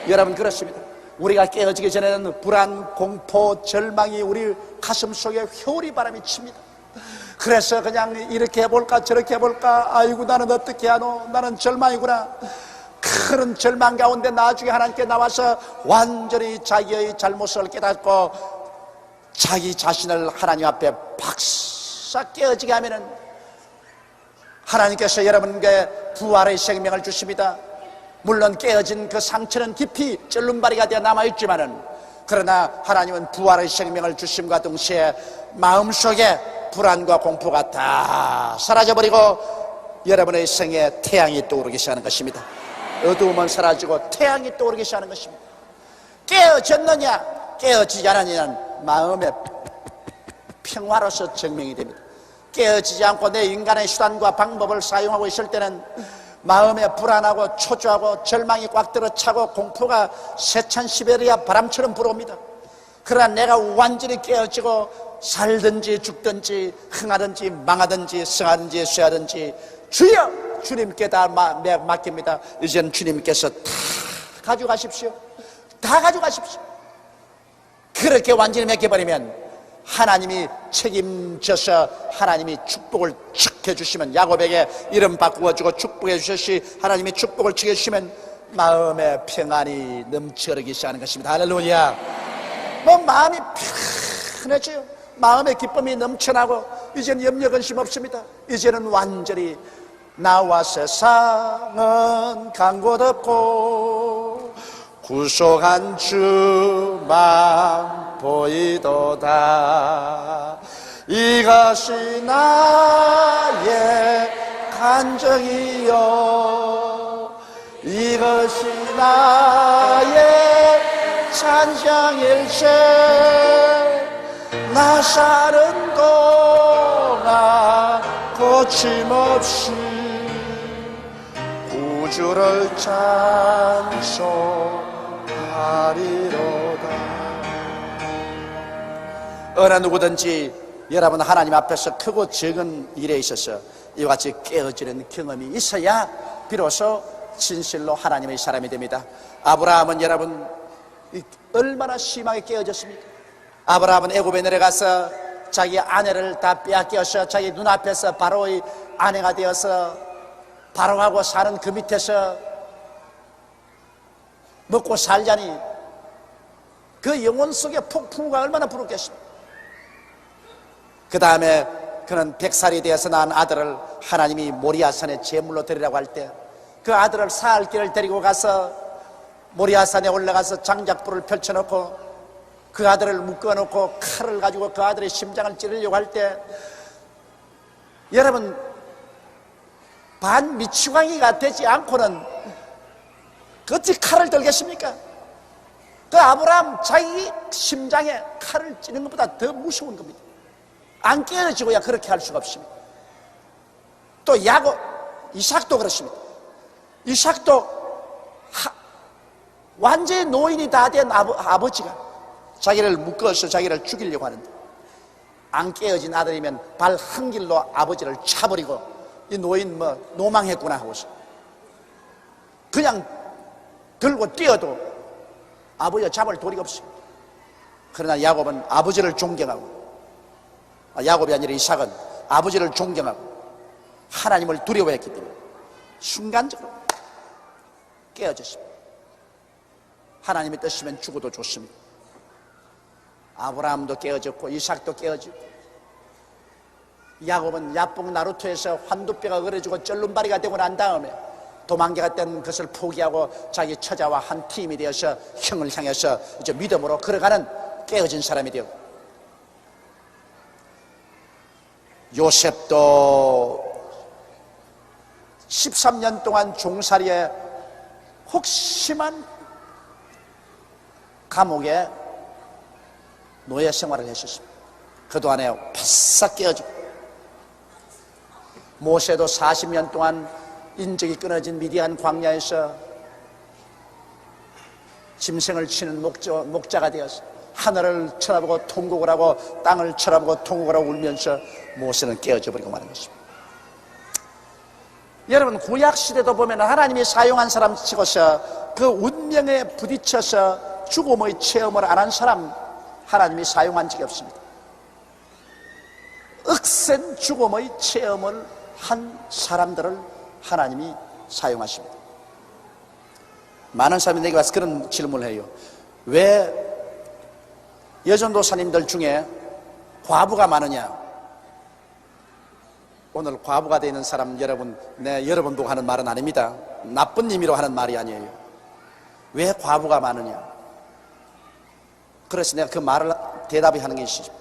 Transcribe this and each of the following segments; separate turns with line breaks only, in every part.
여러분, 그렇습니다. 우리가 깨어지기 전에는 불안, 공포, 절망이 우리 가슴 속에 회오리 바람이 칩니다. 그래서 그냥 이렇게 해볼까 저렇게 해볼까, 아이고 나는 어떻게 하노, 나는 절망이구나. 그런 절망 가운데 나중에 하나님께 나와서 완전히 자기의 잘못을 깨닫고 자기 자신을 하나님 앞에 박사 깨어지게 하면은 하나님께서 여러분께 부활의 생명을 주십니다. 물론 깨어진 그 상처는 깊이 쩔름바리가 되어 남아있지만은, 그러나 하나님은 부활의 생명을 주심과 동시에 마음속에 불안과 공포가 다 사라져버리고 여러분의 생에 태양이 떠오르기 시작하는 것입니다. 어두움은 사라지고 태양이 떠오르기 시작하는 것입니다. 깨어졌느냐 깨어지지 않았느냐는 마음의 평화로서 증명이 됩니다. 깨어지지 않고 내 인간의 수단과 방법을 사용하고 있을 때는 마음에 불안하고 초조하고 절망이 꽉 들어차고 공포가 세찬 시베리아 바람처럼 불어옵니다. 그러나 내가 완전히 깨어지고 살든지 죽든지 흥하든지 망하든지 성하든지 쇠하든지 주여, 주님께 다 맡깁니다. 이제는 주님께서 다 가져가십시오. 다 가져가십시오. 그렇게 완전히 맡겨버리면 하나님이 책임져서 하나님이 축복을 축 해주시면, 야곱에게 이름 바꾸어주고 축복해 주셨시 하나님이 축복을 축해 주시면 마음의 평안이 넘쳐흐르기 시작하는 것입니다. 할렐루야. 마음이 편해져요. 마음의 기쁨이 넘쳐나고 이제는 염려 근심 없습니다. 이제는 완전히 나와 세상은 간 곳 없고 구속한 주만 보이도다. 이것이 나의 간증이요, 이것이 나의 찬양일세. 나 사는 동안 거침없이 구주를 찬송하리로다. 어느 누구든지 여러분 하나님 앞에서 크고 적은 일에 있어서 이와 같이 깨어지는 경험이 있어야 비로소 진실로 하나님의 사람이 됩니다. 아브라함은 여러분 얼마나 심하게 깨어졌습니까? 아브라함은 애굽에 내려가서 자기 아내를 다 빼앗겨서 자기 눈앞에서 바로의 아내가 되어서 바로하고 사는 그 밑에서 먹고 살자니 그 영혼 속에 폭풍우가 얼마나 불었겠습니까? 그 다음에 그는 100살이 되어서 낳은 아들을 하나님이 모리아산에 제물로 드리라고 할 때 그 아들을 사흘 길을 데리고 가서 모리아산에 올라가서 장작불을 펼쳐놓고 그 아들을 묶어놓고 칼을 가지고 그 아들의 심장을 찌르려고 할 때 여러분 반미치광이가 되지 않고는 어찌 칼을 들겠습니까? 그 아브라함 자기 심장에 칼을 찌는 것보다 더 무서운 겁니다. 안 깨어지고야 그렇게 할 수가 없습니다. 또 야곱, 이삭도 그렇습니다. 이삭도 완전히 노인이 다 된 아버지가 자기를 묶어서 자기를 죽이려고 하는데 안 깨어진 아들이면 발 한 길로 아버지를 차버리고 이 노인 노망했구나 하고서 그냥 들고 뛰어도 아버지가 잡을 도리가 없습니다. 그러나 야곱은 아버지를 존경하고, 야곱이 아니라 이삭은 아버지를 존경하고 하나님을 두려워했기 때문에 순간적으로 깨어졌습니다. 하나님의 뜻이면 죽어도 좋습니다. 아브라함도 깨어졌고 이삭도 깨어지고, 야곱은 야복 나루토에서 환두뼈가 으러지고 쩔름바리가 되고 난 다음에 도망가던 것을 포기하고 자기 처자와 한 팀이 되어서 형을 향해서 이제 믿음으로 걸어가는 깨어진 사람이 되고, 요셉도 13년 동안 종살이에 혹심한 감옥에 노예 생활을 했었습니다. 그동안에 바싹 깨어지고, 모세도 40년 동안 인적이 끊어진 미디안 광야에서 짐승을 치는 목자가 되어서 하늘을 쳐다보고 통곡을 하고 땅을 쳐다보고 통곡을 하고 울면서 모세는 깨어져 버리고 마는 것입니다. 여러분 구약시대도 보면 하나님이 사용한 사람 치고서 그 운명에 부딪혀서 죽음의 체험을 안 한 사람 하나님이 사용한 적이 없습니다. 억센 죽음의 체험을 한 사람들을 하나님이 사용하십니다. 많은 사람이 내게 와서 그런 질문을 해요. 왜 여전도사님들 중에 과부가 많으냐? 오늘 과부가 되어 있는 사람 여러분, 여러분 보고 하는 말은 아닙니다. 나쁜 의미로 하는 말이 아니에요. 왜 과부가 많으냐? 그래서 내가 그 말을 대답하는 게 있습니다.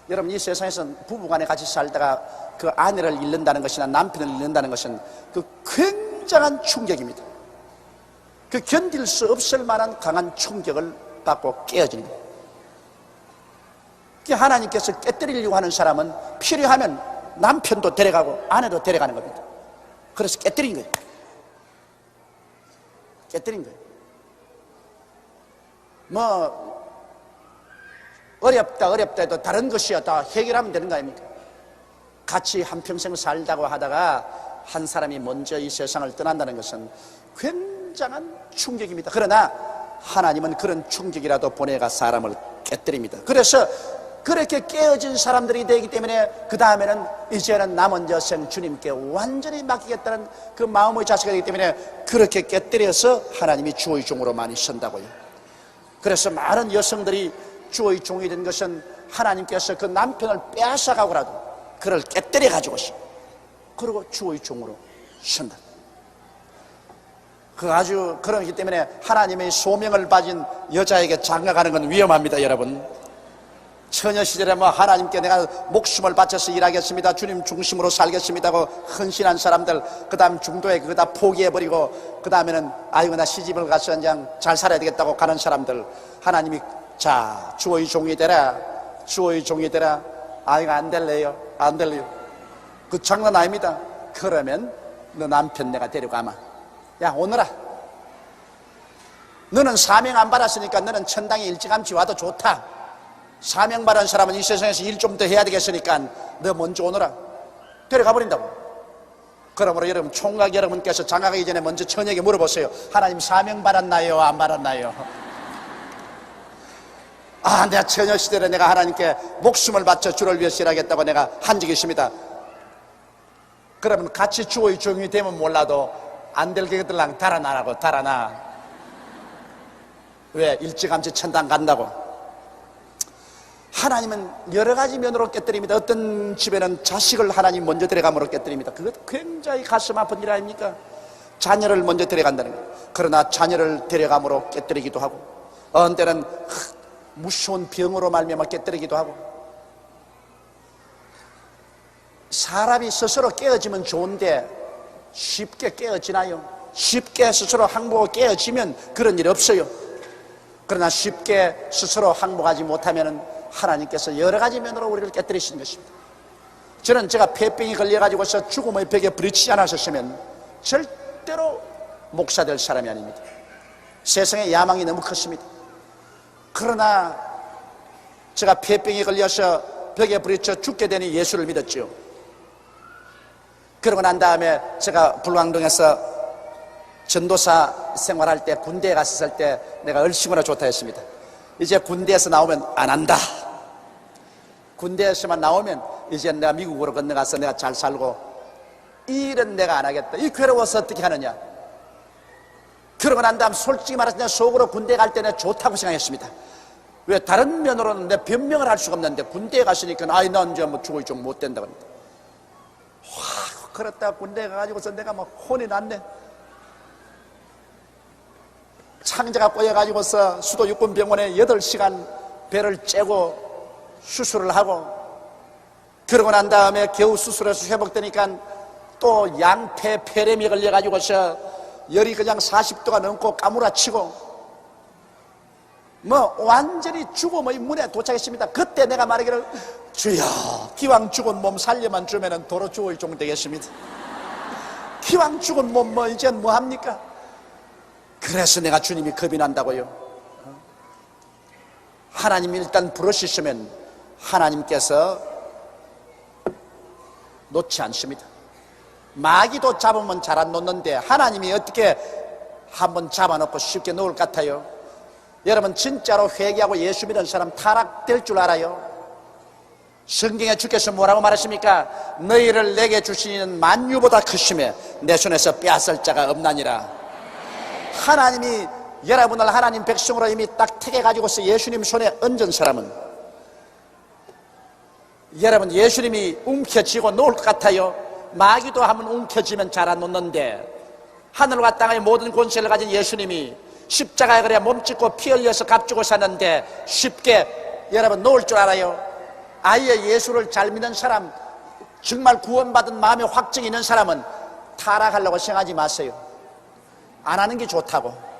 여러분, 이 세상에서 부부간에 같이 살다가 그 아내를 잃는다는 것이나 남편을 잃는다는 것은 그 굉장한 충격입니다. 그 견딜 수 없을 만한 강한 충격을 받고 깨어지는 거예요. 하나님께서 깨뜨리려고 하는 사람은 필요하면 남편도 데려가고 아내도 데려가는 겁니다. 그래서 깨뜨린 거예요. 깨뜨린 거예요. 뭐 어렵다 해도 다른 것이야 다 해결하면 되는 거 아닙니까? 같이 한평생 살다고 하다가 한 사람이 먼저 이 세상을 떠난다는 것은 굉장한 충격입니다. 그러나 하나님은 그런 충격이라도 보내가 사람을 깨뜨립니다. 그래서 그렇게 깨어진 사람들이 되기 때문에 그 다음에는 이제는 남은 여생 주님께 완전히 맡기겠다는 그 마음의 자세가 되기 때문에 그렇게 깨뜨려서 하나님이 주의 종으로 많이 선다고요. 그래서 많은 여성들이 주의 종이 된 것은 하나님께서 그 남편을 빼앗아가고라도 그를 깨뜨려 가지고서 그리고 주의 종으로 선다. 그 아주 그렇기 때문에 하나님의 소명을 가진 여자에게 장가가는 건 위험합니다, 여러분. 처녀 시절에 뭐 하나님께 내가 목숨을 바쳐서 일하겠습니다, 주님 중심으로 살겠습니다 하고 헌신한 사람들, 그 다음 중도에 그거 다 포기해버리고 그 다음에는 아이고 나 시집을 가서 그냥 잘 살아야 되겠다고 가는 사람들, 하나님이 자 주의 종이 되라, 주의 종이 되라. 아이고 안 될래요, 안 될래요. 그 장난 아닙니다. 그러면 너 남편 내가 데려가마. 야 오너라, 너는 사명 안 받았으니까 너는 천당에 일찌감치 와도 좋다. 사명 받은 사람은 이 세상에서 일 좀 더 해야 되겠으니까 너 먼저 오너라. 데려가 버린다고. 그러므로 여러분, 총각 여러분께서 장가가기 전에 먼저 처녀에게 물어보세요. 하나님 사명 받았나요, 안 받았나요? 아, 내가 처녀 시절에 내가 하나님께 목숨을 바쳐 주를 위해서 일하겠다고 내가 한 적이 있습니다. 그러면 같이 주의 종이 되면 몰라도 안 될 것들랑 달아나라고. 달아나. 왜? 일찌감치 천당 간다고. 하나님은 여러 가지 면으로 깨뜨립니다. 어떤 집에는 자식을 하나님 먼저 데려감으로 깨뜨립니다. 그것 굉장히 가슴 아픈 일 아닙니까? 자녀를 먼저 데려간다는 거예요. 그러나 자녀를 데려감으로 깨뜨리기도 하고, 어느 때는 무서운 병으로 말미암아 깨뜨리기도 하고. 사람이 스스로 깨어지면 좋은데 쉽게 깨어지나요? 쉽게 스스로 항복하고 깨어지면 그런 일이 없어요. 그러나 쉽게 스스로 항복하지 못하면 하나님께서 여러 가지 면으로 우리를 깨뜨리시는 것입니다. 저는 제가 폐병이 걸려가지고서 죽음의 벽에 부딪히지 않았었으면 절대로 목사 될 사람이 아닙니다. 세상에 야망이 너무 컸습니다. 그러나 제가 폐병이 걸려서 벽에 부딪혀 죽게 되니 예수를 믿었죠. 그러고 난 다음에 제가 불광동에서 전도사 생활할 때, 군대에 갔을 때 내가 얼씨구나 좋다 했습니다. 이제 군대에서 나오면 안 한다. 군대에서만 나오면 이제 내가 미국으로 건너가서 내가 잘 살고, 이 일은 내가 안 하겠다. 이 괴로워서 어떻게 하느냐. 그러고 난 다음 솔직히 말해서 내가 속으로 군대 갈 때는 좋다고 생각했습니다. 왜? 다른 면으로는 내 변명을 할 수가 없는데 군대에 갔으니까 아이 난 이제 뭐 죽을 좀 못 된다고 합니다. 와, 그렇다 군대에 가가지고서 내가 막 혼이 났네. 창자가 꼬여가지고서 수도 육군병원에 8시간 배를 째고 수술을 하고, 그러고 난 다음에 겨우 수술해서 회복되니까 또 양폐 폐렴이 걸려가지고서 열이 그냥 40도가 넘고 까무라치고 뭐 완전히 죽음의 문에 도착했습니다. 그때 내가 말하기를, 주여 기왕 죽은 몸 살려만 주면은 도로 주의 종 되겠습니다. 기왕 죽은 몸 뭐 이젠 뭐합니까? 그래서 내가 주님이 겁이 난다고요. 하나님이 일단 부르시면 하나님께서 놓지 않습니다. 마귀도 잡으면 잘 안 놓는데 하나님이 어떻게 한번 잡아놓고 쉽게 놓을 것 같아요? 여러분 진짜로 회개하고 예수 믿는 사람 타락될 줄 알아요? 성경에 주께서 뭐라고 말하십니까? 너희를 내게 주신 이는 만유보다 크심에 내 손에서 빼앗을 자가 없나니라. 하나님이 여러분을 하나님 백성으로 이미 딱 택해가지고서 예수님 손에 얹은 사람은, 여러분 예수님이 움켜쥐고 놓을 것 같아요? 마귀도 한번 움켜쥐면 잘 안 놓는데, 하늘과 땅의 모든 권세를 가진 예수님이 십자가에 그래 몸짓고 피 흘려서 값주고 사는데 쉽게 여러분 놓을 줄 알아요? 아예 예수를 잘 믿는 사람, 정말 구원받은 마음의 확증이 있는 사람은 타락하려고 생각하지 마세요. 안 하는 게 좋다고.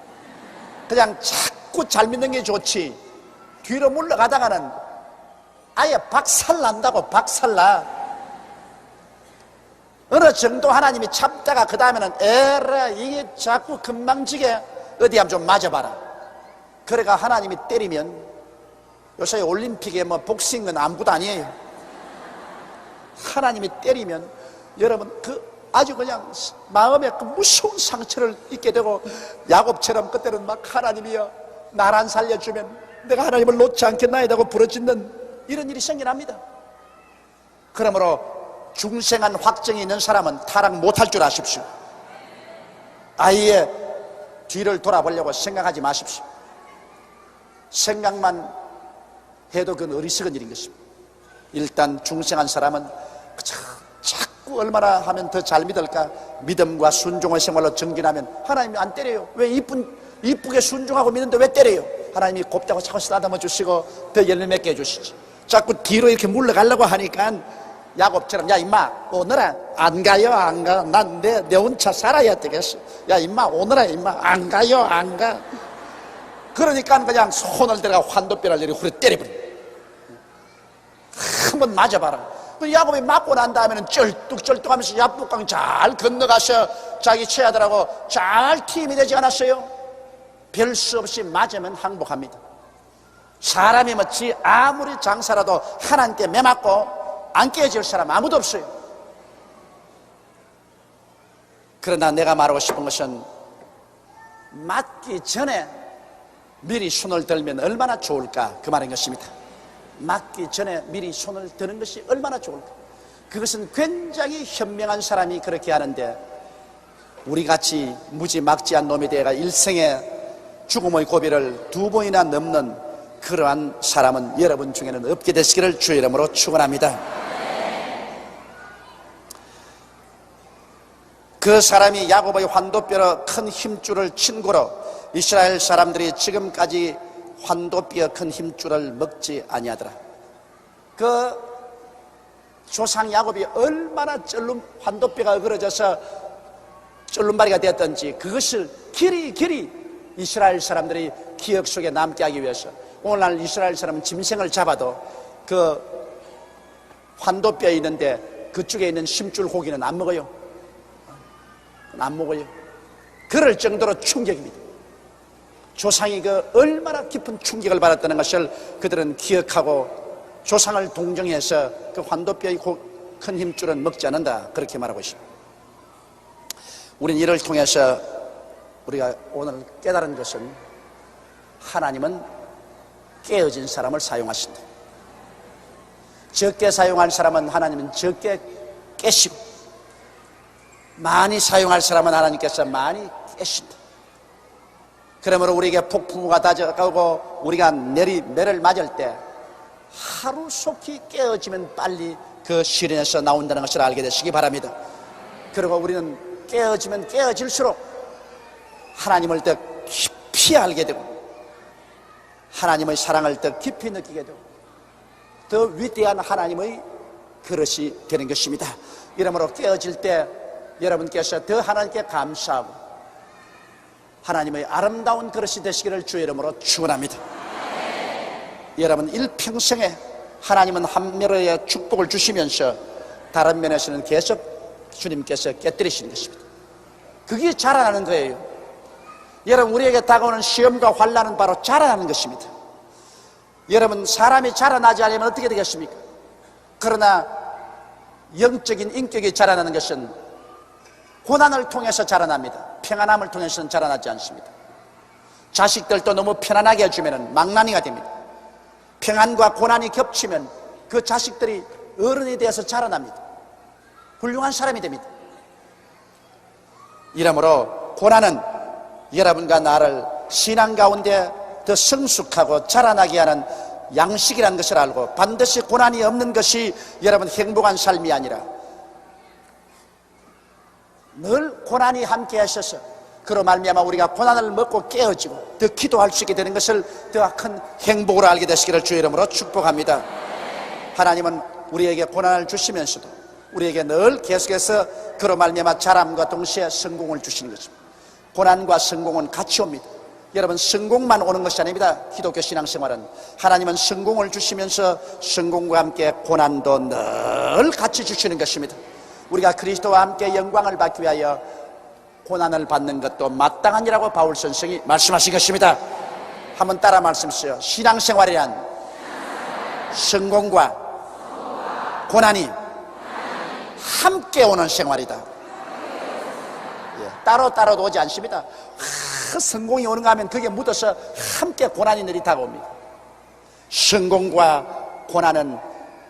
그냥 자꾸 잘 믿는 게 좋지, 뒤로 물러가다가는 아예 박살난다고. 박살나. 어느 정도 하나님이 참다가 그 다음에는 에라 이게 자꾸 금방지게 어디 한번 좀 맞아봐라. 그래가 하나님이 때리면, 요새 올림픽에 뭐 복싱은 아무것도 아니에요. 하나님이 때리면 여러분 아주 그냥 마음에 그 무서운 상처를 입게 되고, 야곱처럼 그때는 막 하나님이여 날 안 살려주면 내가 하나님을 놓지 않겠나이다고 부르짖는 이런 일이 생겨납니다. 그러므로 중생한 확정이 있는 사람은 타락 못할 줄 아십시오. 아예 뒤를 돌아보려고 생각하지 마십시오. 생각만 해도 그건 어리석은 일인 것입니다. 일단 중생한 사람은 자꾸 얼마나 하면 더 잘 믿을까? 믿음과 순종의 생활로 정진하면 하나님이 안 때려요. 왜 이쁘게 순종하고 믿는데 왜 때려요? 하나님이 곱다고 자꾸 쓰다듬어 주시고 더 열매 맺게 해주시지. 자꾸 뒤로 이렇게 물러가려고 하니까 야곱처럼, 야 임마 오늘아 안 가요 안 가? 난 내 혼자 살아야 되겠어. 야 임마 오늘아 임마 안 가요 안 가? 그러니까 그냥 손을 들어가 환도뼈를 내리고 후려 때려버려. 한번 맞아봐라. 그 야곱이 맞고 난 다음에는 쩔뚝쩔뚝하면서 야복강 잘 건너가서 자기 처자들하고 잘 팀이 되지 않았어요? 별 수 없이 맞으면 항복합니다. 사람이 뭐지 아무리 장사라도 하나님께 매맞고 안 깨질 사람 아무도 없어요. 그러나 내가 말하고 싶은 것은, 맞기 전에 미리 손을 들면 얼마나 좋을까, 그 말인 것입니다. 맞기 전에 미리 손을 드는 것이 얼마나 좋을까. 그것은 굉장히 현명한 사람이 그렇게 하는데, 우리같이 무지막지한 놈이 되어가 일생에 죽음의 고비를 2번이나 넘는 그러한 사람은 여러분 중에는 없게 되시기를 주의 이름으로 축원합니다. 그 사람이 야곱의 환도뼈로 큰 힘줄을 친 고로 이스라엘 사람들이 지금까지 환도뼈 큰 힘줄을 먹지 아니하더라. 그 조상 야곱이 얼마나 환도뼈가 어그러져서 쫄름바리가 되었던지, 그것을 길이 이스라엘 사람들이 기억 속에 남게 하기 위해서, 오늘날 이스라엘 사람은 짐승을 잡아도 그 환도뼈에 있는데 그쪽에 있는 심줄 고기는 안 먹어요. 안 먹어요. 그럴 정도로 충격입니다. 조상이 그 얼마나 깊은 충격을 받았다는 것을 그들은 기억하고 조상을 동정해서 그 환도뼈의 큰 힘줄은 먹지 않는다, 그렇게 말하고 있습니다. 우리는 이를 통해서 우리가 오늘 깨달은 것은, 하나님은 깨어진 사람을 사용하신다. 적게 사용할 사람은 하나님은 적게 깨시고, 많이 사용할 사람은 하나님께서 많이 깨신다. 그러므로 우리에게 폭풍우가 다가오고 우리가 매를 맞을 때 하루속히 깨어지면 빨리 그 시련에서 나온다는 것을 알게 되시기 바랍니다. 그리고 우리는 깨어지면 깨어질수록 하나님을 더 깊이 알게 되고, 하나님의 사랑을 더 깊이 느끼게 되고, 더 위대한 하나님의 그릇이 되는 것입니다. 이러므로 깨어질 때 여러분께서 더 하나님께 감사하고 하나님의 아름다운 그릇이 되시기를 주의 이름으로 축원합니다. 여러분 일평생에 하나님은 한 면의 축복을 주시면서 다른 면에서는 계속 주님께서 깨뜨리시는 것입니다. 그게 자라나는 거예요. 여러분 우리에게 다가오는 시험과 환난은 바로 자라나는 것입니다. 여러분 사람이 자라나지 않으면 어떻게 되겠습니까? 그러나 영적인 인격이 자라나는 것은 고난을 통해서 자라납니다. 평안함을 통해서는 자라나지 않습니다. 자식들도 너무 편안하게 해주면 망나니가 됩니다. 평안과 고난이 겹치면 그 자식들이 어른이 되어서 자라납니다. 훌륭한 사람이 됩니다. 이러므로 고난은 여러분과 나를 신앙 가운데 더 성숙하고 자라나게 하는 양식이라는 것을 알고, 반드시 고난이 없는 것이 여러분 행복한 삶이 아니라 늘 고난이 함께 하셔서 그로 말미암아 우리가 고난을 먹고 깨어지고 더 기도할 수 있게 되는 것을 더 큰 행복으로 알게 되시기를 주의 이름으로 축복합니다. 하나님은 우리에게 고난을 주시면서도 우리에게 늘 계속해서 그로 말미암아 자람과 동시에 성공을 주시는 것입니다. 고난과 성공은 같이 옵니다. 여러분, 성공만 오는 것이 아닙니다. 기독교 신앙생활은 하나님은 성공을 주시면서 성공과 함께 고난도 늘 같이 주시는 것입니다. 우리가 그리스도와 함께 영광을 받기 위하여 고난을 받는 것도 마땅하니라고 바울 선생이 말씀하신 것입니다. 한번 따라 말씀하세요. 신앙생활이란 성공과 고난이 함께 오는 생활이다. 따로따로도 오지 않습니다. 성공이 오는가 하면 그게 묻어서 함께 고난이 내리 다가옵니다. 성공과 고난은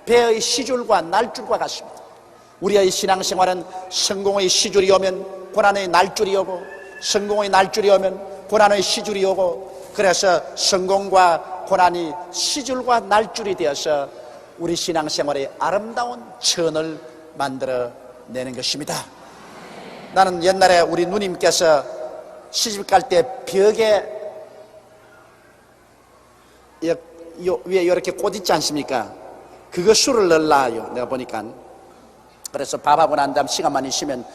배의 시줄과 날줄과 같습니다. 우리의 신앙생활은 성공의 시줄이 오면 고난의 날줄이 오고, 성공의 날줄이 오면 고난의 시줄이 오고, 그래서 성공과 고난이 시줄과 날줄이 되어서 우리 신앙생활의 아름다운 천을 만들어내는 것입니다. 나는 옛날에 우리 누님께서 시집갈 때 벽에 위에 이렇게 꽃 있지 않습니까? 그거 술을 넣으려요. 내가 보니까. 그래서 밥하고 난 다음 시간만 있으면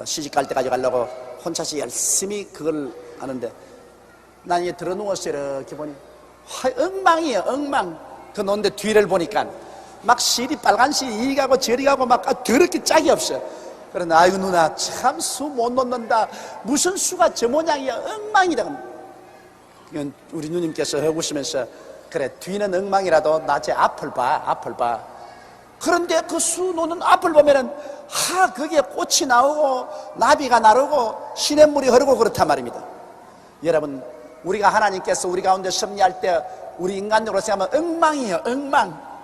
시집갈 때 가져가려고 혼자서 열심히 그걸 하는데, 난 이게 들어 누워서 이렇게 보니 엉망이에요. 엉망. 그 놓는데 뒤를 보니까 막 실이 빨간 실이 이리 가고 저리 가고 막 더럽게 짝이 없어. 그러나 아이고 누나 참 수 못 놓는다. 무슨 수가 저 모양이야. 엉망이다. 우리 누님께서 웃으면서 그래, 뒤는 엉망이라도 낮에 앞을 봐. 앞을 봐. 그런데 그 수 놓는 앞을 보면은 거기에 꽃이 나오고 나비가 나르고 시냇물이 흐르고 그렇단 말입니다. 여러분, 우리가 하나님께서 우리 가운데 섭리할 때 우리 인간적으로 생각하면 엉망이에요. 엉망.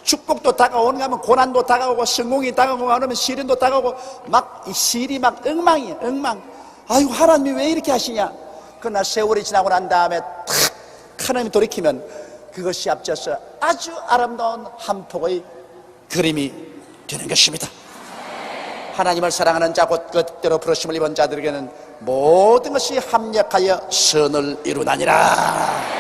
축복도 다가오는가 하면 고난도 다가오고 성공이 다가오고 하면 시련도 다가오고 막 이 실이 막 엉망이에요. 엉망. 아이고 하나님이 왜 이렇게 하시냐. 그러나 세월이 지나고 난 다음에 탁 하나님이 돌이키면 그것이 앞져서 아주 아름다운 한 폭의 그림이 되는 것입니다. 하나님을 사랑하는 자 곧 그 뜻대로 부르심을 입은 자들에게는 모든 것이 합력하여 선을 이루나니라.